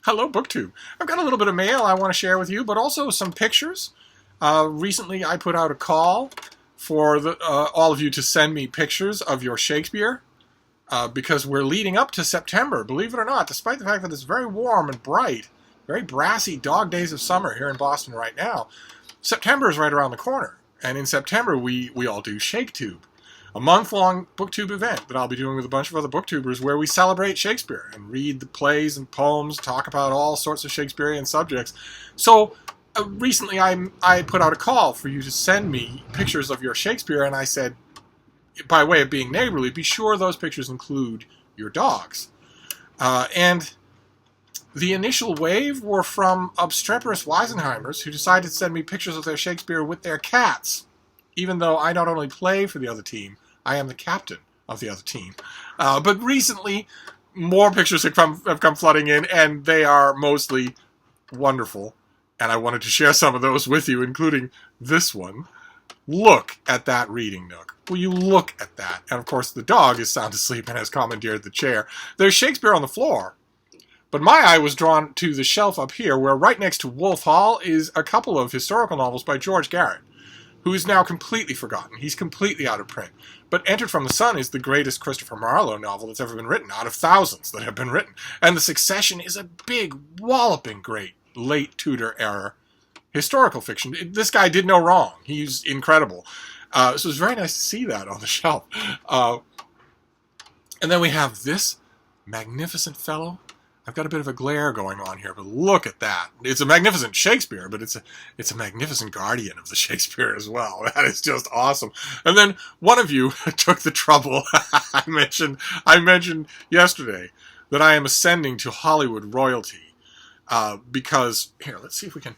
Hello, BookTube. I've got a little bit of mail I want to share with you, but also some pictures. Recently, I put out a call for all of you to send me pictures of your Shakespeare, because we're leading up to September, believe it or not, despite the fact that it's very warm and bright, very brassy dog days of summer here in Boston right now. September is right around the corner, and in September we all do ShakeTube, a month-long BookTube event that I'll be doing with a bunch of other BookTubers where we celebrate Shakespeare and read the plays and poems, talk about all sorts of Shakespearean subjects. So recently I put out a call for you to send me pictures of your Shakespeare, and I said, by way of being neighborly, be sure those pictures include your dogs. And the initial wave were from obstreperous Weisenheimers who decided to send me pictures of their Shakespeare with their cats, even though I not only play for the other team, I am the captain of the other team. But recently, more pictures have come flooding in, and they are mostly wonderful. And I wanted to share some of those with you, including this one. Look at that reading nook. Will you look at that? And of course, the dog is sound asleep and has commandeered the chair. There's Shakespeare on the floor. But my eye was drawn to the shelf up here, where right next to Wolf Hall is a couple of historical novels by George Garrett, who is now completely forgotten. He's completely out of print. But Entered from the Sun is the greatest Christopher Marlowe novel that's ever been written, out of thousands that have been written. And The Succession is a big, walloping great late Tudor era historical fiction. This guy did no wrong. He's incredible. So it was very nice to see that on the shelf. And then we have this magnificent fellow. I've got a bit of a glare going on here, but look at that. It's a magnificent Shakespeare, but it's a magnificent guardian of the Shakespeare as well. That is just awesome. And then one of you took the trouble. I mentioned yesterday that I am ascending to Hollywood royalty, because, here, let's see if we can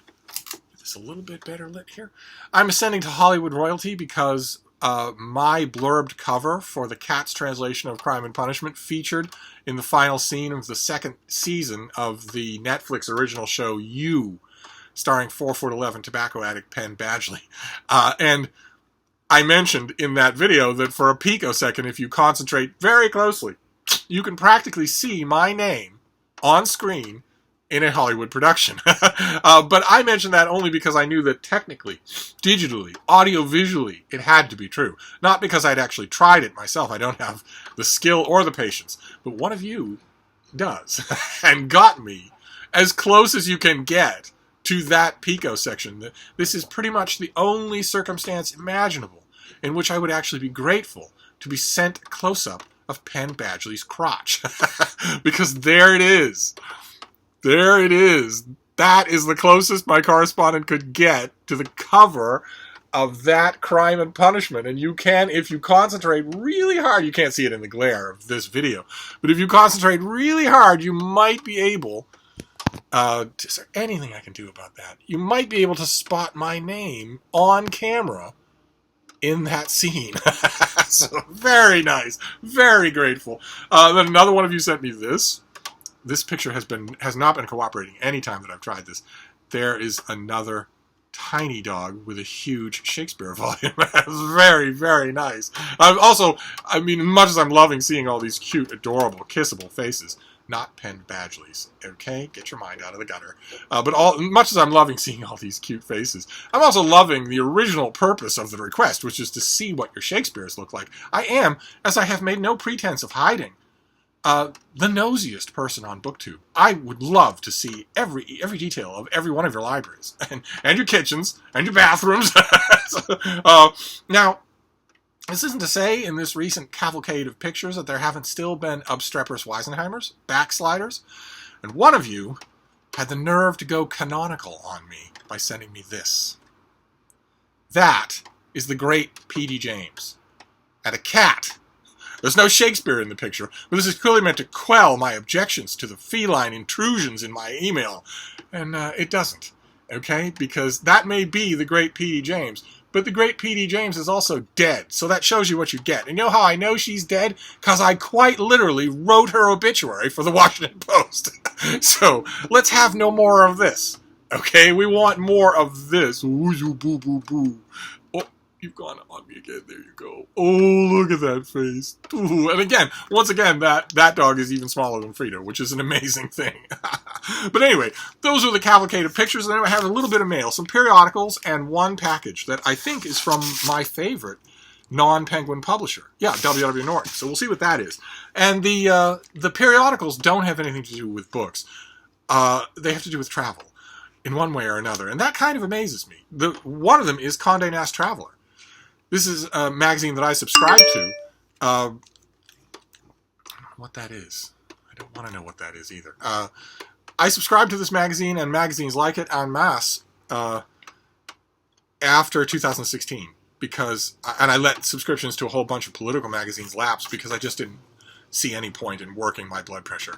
get this a little bit better lit here. I'm ascending to Hollywood royalty because my blurbed cover for the Cat's translation of Crime and Punishment featured in the final scene of the second season of the Netflix original show You, starring 4'11" tobacco addict Penn Badgley. And I mentioned in that video that for a picosecond, if you concentrate very closely, you can practically see my name on screen in a Hollywood production. But I mentioned that only because I knew that technically, digitally, audio-visually, it had to be true. Not because I'd actually tried it myself. I don't have the skill or the patience. But one of you does, and got me as close as you can get to that picosection. This is pretty much the only circumstance imaginable in which I would actually be grateful to be sent a close-up of Penn Badgley's crotch. Because there it is. There it is. That is the closest my correspondent could get to the cover of that Crime and Punishment. And you can, if you concentrate really hard, you can't see it in the glare of this video, but if you concentrate really hard, you might be able, is there anything I can do about that? You might be able to spot my name on camera in that scene. So very nice. Very grateful. Then another one of you sent me this. This picture has not been cooperating any time that I've tried this. There is another tiny dog with a huge Shakespeare volume. Very, very nice. I mean, much as I'm loving seeing all these cute, adorable, kissable faces, not Penn Badgley's, okay? Get your mind out of the gutter. But much as I'm loving seeing all these cute faces, I'm also loving the original purpose of the request, which is to see what your Shakespeares look like. I am, as I have made no pretense of hiding, the nosiest person on BookTube. I would love to see every detail of every one of your libraries, and your kitchens, and your bathrooms. Now, this isn't to say in this recent cavalcade of pictures that there haven't still been obstreperous Weisenheimers, backsliders, and one of you had the nerve to go canonical on me by sending me this. That is the great P.D. James. And a cat. There's no Shakespeare in the picture, but this is clearly meant to quell my objections to the feline intrusions in my email. And it doesn't, okay? Because that may be the great P.D. James, but the great P.D. James is also dead, so that shows you what you get. And you know how I know she's dead? Because I quite literally wrote her obituary for the Washington Post. So let's have no more of this, okay? We want more of this. Ooh, boo, boo, boo. Oh, You've gone on me again. There you go. Oh, look at that face. Ooh. And again, once again, that dog is even smaller than Frida, which is an amazing thing. But anyway, those are the cavalcade of pictures. And then I have a little bit of mail, some periodicals, and one package that I think is from my favorite non-Penguin publisher. Yeah, W.W. Norton. So we'll see what that is. And the periodicals don't have anything to do with books. They have to do with travel in one way or another. And that kind of amazes me. One of them is Conde Nast Traveler. This is a magazine that I subscribe to. I don't know what that is. I don't want to know what that is either. I subscribe to this magazine and magazines like it en masse after 2016. And I let subscriptions to a whole bunch of political magazines lapse because I just didn't see any point in working my blood pressure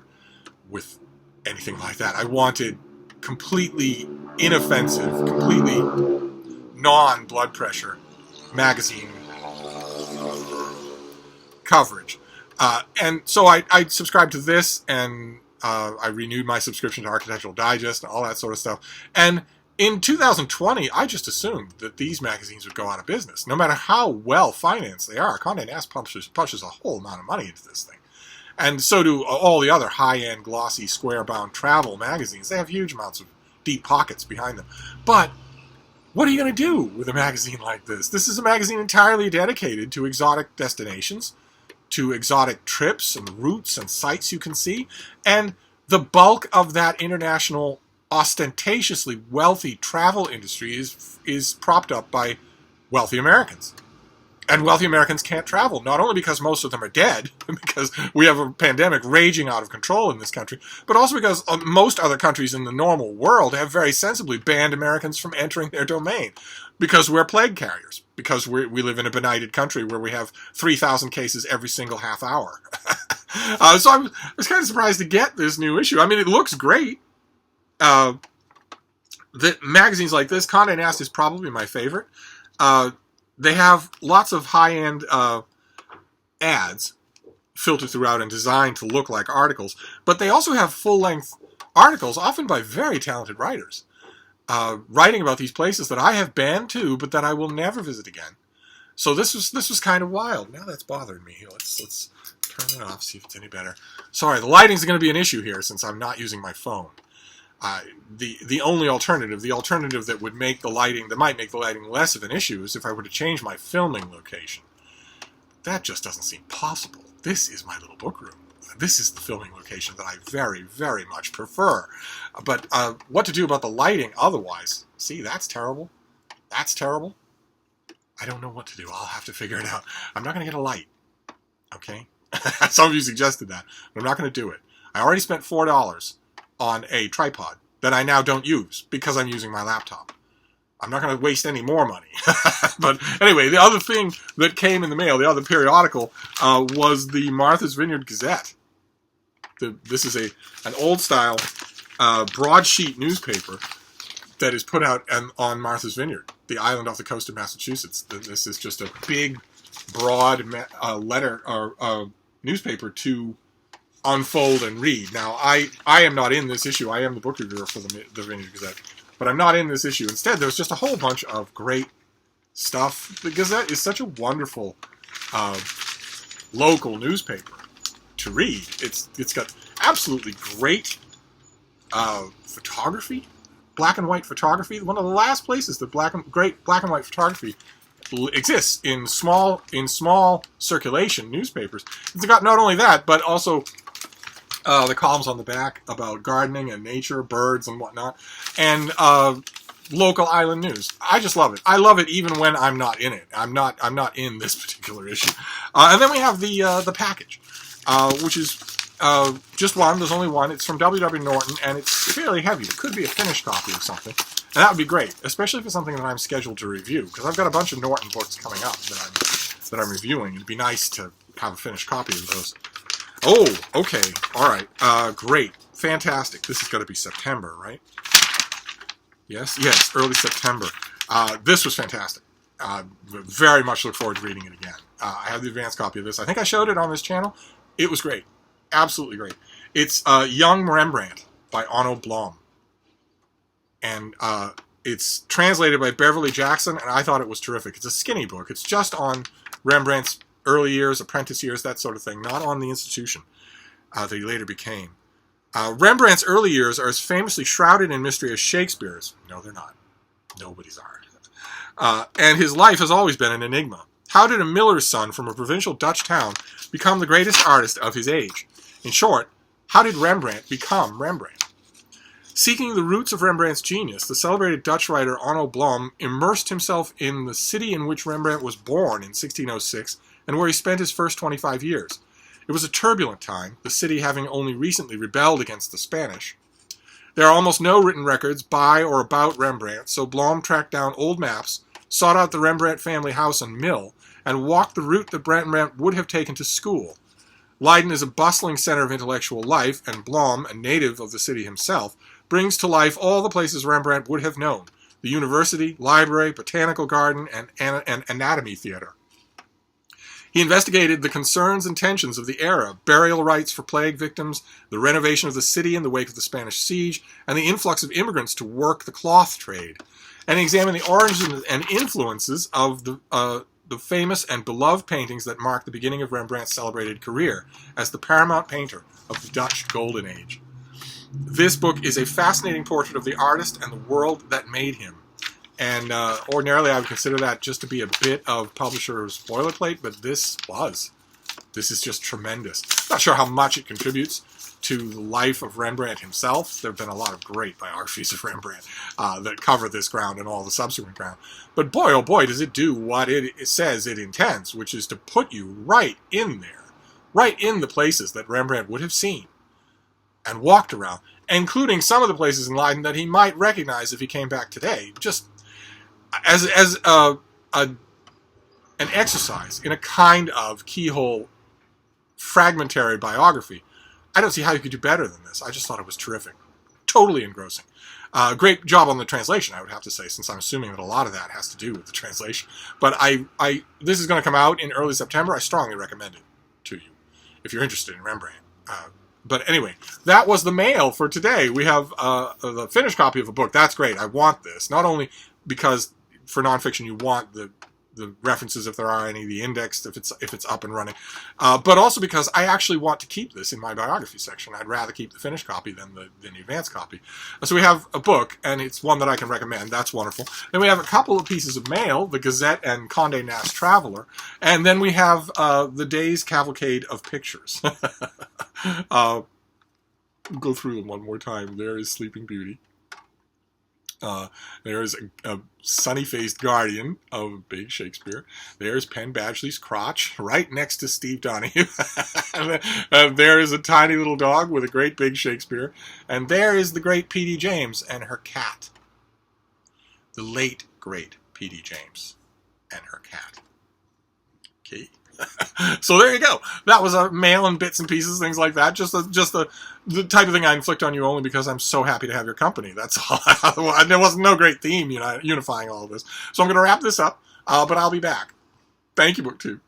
with anything like that. I wanted completely inoffensive, completely non-blood pressure magazine coverage. And so I subscribed to this, and I renewed my subscription to Architectural Digest and all that sort of stuff. And in 2020, I just assumed that these magazines would go out of business. No matter how well financed they are, Conde Nast pushes a whole amount of money into this thing. And so do all the other high-end, glossy, square-bound travel magazines. They have huge amounts of deep pockets behind them. But what are you going to do with a magazine like this? This is a magazine entirely dedicated to exotic destinations, to exotic trips and routes and sights you can see. And the bulk of that international, ostentatiously wealthy travel industry is propped up by wealthy Americans. And wealthy Americans can't travel, not only because most of them are dead, because we have a pandemic raging out of control in this country, but also because most other countries in the normal world have very sensibly banned Americans from entering their domain, because we're plague carriers, because we live in a benighted country where we have 3,000 cases every single half hour. So I was kind of surprised to get this new issue. I mean, it looks great. The magazines like this, Conde Nast is probably my favorite. They have lots of high-end ads filtered throughout and designed to look like articles, but they also have full-length articles, often by very talented writers, writing about these places that I have been to, but that I will never visit again. So this was kind of wild. Now that's bothering me. Let's turn it off, see if it's any better. Sorry, the lighting's going to be an issue here since I'm not using my phone. The only alternative, the alternative that would make the lighting, that might make the lighting less of an issue, is if I were to change my filming location. That just doesn't seem possible. This is my little book room. This is the filming location that I very, very much prefer. But what to do about the lighting otherwise? See, that's terrible. That's terrible. I don't know what to do. I'll have to figure it out. I'm not going to get a light. Okay? Some of you suggested that, but I'm not going to do it. I already spent $4 on a tripod that I now don't use because I'm using my laptop. I'm not going to waste any more money. But anyway, the other thing that came in the mail, the other periodical, was the Martha's Vineyard Gazette. This is an old-style broadsheet newspaper that is put out on Martha's Vineyard, the island off the coast of Massachusetts. This is just a big, broad letter or newspaper to unfold and read. Now, I am not in this issue. I am the book reviewer for the Vineyard Gazette, but I'm not in this issue. Instead, there's just a whole bunch of great stuff. The Gazette is such a wonderful local newspaper to read. It's got absolutely great photography, black and white photography. One of the last places that great black and white photography exists in small circulation newspapers. It's got not only that, but also the columns on the back about gardening and nature, birds and whatnot, and local island news. I just love it. I love it even when I'm not in it. I'm not in this particular issue. And then we have the package, which is just one. There's only one. It's from W.W. Norton, and it's fairly heavy. It could be a finished copy of something, and that would be great, especially if it's something that I'm scheduled to review, because I've got a bunch of Norton books coming up that I'm reviewing. It'd be nice to have a finished copy of those. Oh, okay. All right. Great. Fantastic. This is going to be September, right? Yes, early September. This was fantastic. Very much look forward to reading it again. I have the advanced copy of this. I think I showed it on this channel. It was great. Absolutely great. It's Young Rembrandt by Onno Blom. And It's translated by Beverly Jackson, and I thought it was terrific. It's a skinny book. It's just on Rembrandt's early years, apprentice years, that sort of thing, not on the institution that he later became. Rembrandt's early years are as famously shrouded in mystery as Shakespeare's. No, they're not. Nobody's are. And his life has always been an enigma. How did a miller's son from a provincial Dutch town become the greatest artist of his age? In short, how did Rembrandt become Rembrandt? Seeking the roots of Rembrandt's genius, the celebrated Dutch writer Onno Blom immersed himself in the city in which Rembrandt was born in 1606 and where he spent his first 25 years. It was a turbulent time, the city having only recently rebelled against the Spanish. There are almost no written records by or about Rembrandt, so Blom tracked down old maps, sought out the Rembrandt family house and mill, and walked the route that Rembrandt would have taken to school. Leiden is a bustling center of intellectual life, and Blom, a native of the city himself, brings to life all the places Rembrandt would have known: the university, library, botanical garden, and anatomy theater. He investigated the concerns and tensions of the era, burial rites for plague victims, the renovation of the city in the wake of the Spanish siege, and the influx of immigrants to work the cloth trade. And he examined the origins and influences of the famous and beloved paintings that mark the beginning of Rembrandt's celebrated career as the paramount painter of the Dutch Golden Age. This book is a fascinating portrait of the artist and the world that made him. And ordinarily I would consider that just to be a bit of publisher's boilerplate, but this is just tremendous. Not sure how much it contributes to the life of Rembrandt himself. There have been a lot of great biographies of Rembrandt that cover this ground and all the subsequent ground. But boy, oh boy, does it do what it says it intends, which is to put you right in there, right in the places that Rembrandt would have seen and walked around, including some of the places in Leiden that he might recognize if he came back today, just as an exercise in a kind of keyhole fragmentary biography. I don't see how you could do better than this. I just thought it was terrific. Totally engrossing. Great job on the translation, I would have to say, since I'm assuming that a lot of that has to do with the translation. But this is going to come out in early September. I strongly recommend it to you if you're interested in Rembrandt. But anyway, that was the mail for today. We have the finished copy of a book. That's great. I want this. Not only because for nonfiction you want the references, if there are any, the index, if it's up and running, but also because I actually want to keep this in my biography section. I'd rather keep the finished copy than the advanced copy. So we have a book, and it's one that I can recommend. That's wonderful. Then we have a couple of pieces of mail, the Gazette and Conde Nast Traveler, and then we have the Day's Cavalcade of Pictures. Go through them one more time. There is Sleeping Beauty. There's a sunny-faced guardian of big Shakespeare. There's Penn Badgley's crotch, right next to Steve Donoghue. And there is a tiny little dog with a great big Shakespeare. And there is the great P.D. James and her cat. The late, great P.D. James and her cat. Okay. So there you go. That was a mail and bits and pieces, things like that. Just the type of thing I inflict on you only because I'm so happy to have your company. That's all. There wasn't no great theme unifying all of this. So I'm going to wrap this up, but I'll be back. Thank you, BookTube.